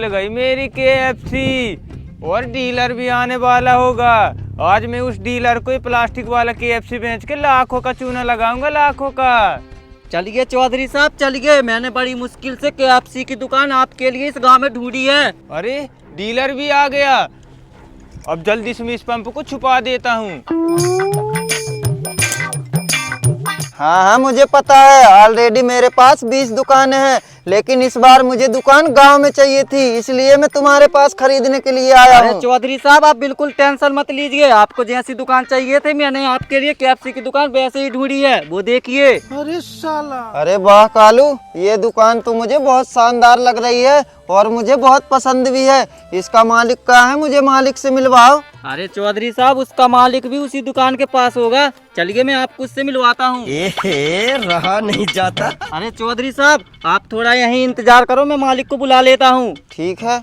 खुल गई मेरी KFC और डीलर भी आने वाला होगा। आज मैं उस डीलर को प्लास्टिक वाला KFC बेच के लाखों का चूना लगाऊंगा, लाखों का। चलिए चौधरी साहब चलिए, मैंने बड़ी मुश्किल से KFC की दुकान आपके लिए इस गांव में ढूंढी है। अरे डीलर भी आ गया। अब जल्दी से मैं इस पंप को छुपा देता हूँ। हाँ मुझे पता है, ऑलरेडी मेरे पास 20 दुकानें हैं, लेकिन इस बार मुझे दुकान गांव में चाहिए थी, इसलिए मैं तुम्हारे पास खरीदने के लिए आया हूँ। चौधरी साहब आप बिल्कुल टेंशन मत लीजिए, आपको जैसी दुकान चाहिए थी मैंने आपके लिए KFC की दुकान वैसे ही ढूंढी है, वो देखिए। अरे साला, अरे वाह कालू, ये दुकान तो मुझे बहुत शानदार लग रही है और मुझे बहुत पसंद भी है। इसका मालिक कहाँ है, मुझे मालिक से मिलवाओ। अरे चौधरी साहब उसका मालिक भी उसी दुकान के पास होगा, चलिए मैं आपको उससे मिलवाता हूँ। रहा नहीं जाता। अरे चौधरी साहब आप थोड़ा यहीं इंतजार करो, मैं मालिक को बुला लेता हूँ। ठीक है।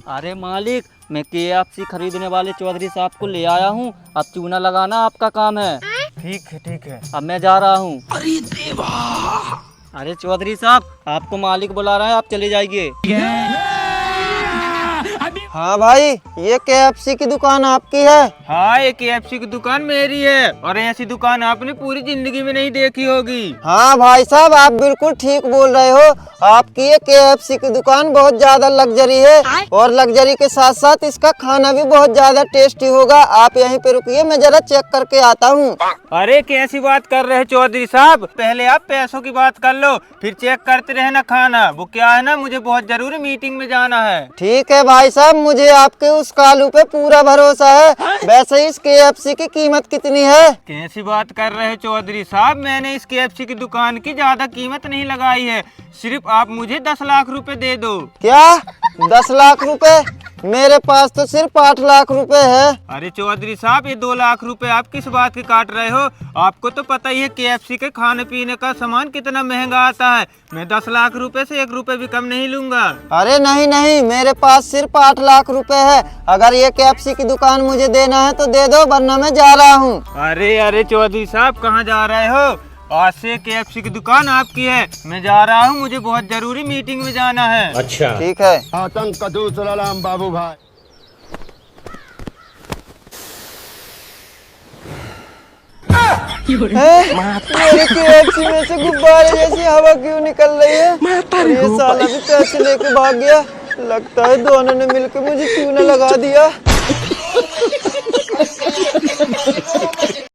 अरे मालिक, मैं KFC खरीदने वाले चौधरी साहब को ले आया हूँ, अब चूना लगाना आपका काम है। ठीक है। अब मैं जा रहा हूँ। अरे देवा। अरे चौधरी साहब आपको मालिक बुला रहा है, आप चले जाइए। हाँ भाई, ये KFC की दुकान आपकी है? हाँ, ये KFC की दुकान मेरी है और ऐसी दुकान आपने पूरी जिंदगी में नहीं देखी होगी। हाँ भाई साहब, आप बिल्कुल ठीक बोल रहे हो। आपकी ये KFC की दुकान बहुत ज्यादा लग्जरी है और लग्जरी के साथ साथ इसका खाना भी बहुत ज्यादा टेस्टी होगा। आप यहीं पे रुकिए, मैं जरा चेक करके आता हूँ। अरे कैसी बात कर रहे हैं चौधरी साहब, पहले आप पैसों की बात कर लो, फिर चेक करते रहना खाना। वो क्या है ना, मुझे बहुत जरूरी मीटिंग में जाना है। ठीक है भाई साहब, मुझे आपके उस कालू पे पूरा भरोसा है। वैसे इस KFC की कीमत कितनी है? कैसी बात कर रहे हैं चौधरी साहब, मैंने इस KFC की दुकान की ज्यादा कीमत नहीं लगाई है, सिर्फ आप मुझे 10 लाख रुपए दे दो। क्या 10 लाख रुपए? मेरे पास तो सिर्फ 8 लाख रुपए है। अरे चौधरी साहब, ये 2 लाख रुपए आप किस बात के काट रहे हो? आपको तो पता ही है KFC के खाने पीने का सामान कितना महंगा आता है। मैं 10 लाख रुपए से 1 रुपए भी कम नहीं लूंगा। अरे नहीं, मेरे पास सिर्फ 8 लाख रुपए है। अगर ये KFC की दुकान मुझे देना है तो दे दो, वरना मैं जा रहा हूँ। अरे चौधरी साहब कहाँ जा रहे हो? आज से KFC की दुकान आपकी है, मैं जा रहा हूँ, मुझे बहुत जरूरी मीटिंग में जाना है। अच्छा ठीक है। आतंक का दूसरा नाम बाबू भाई। मेरे KFC में से गुब्बारे जैसी हवा क्यों निकल रही है? और ये साला भी पैसे लेके भाग गया। लगता है दोनों ने मिलकर मुझे चूना लगा दिया।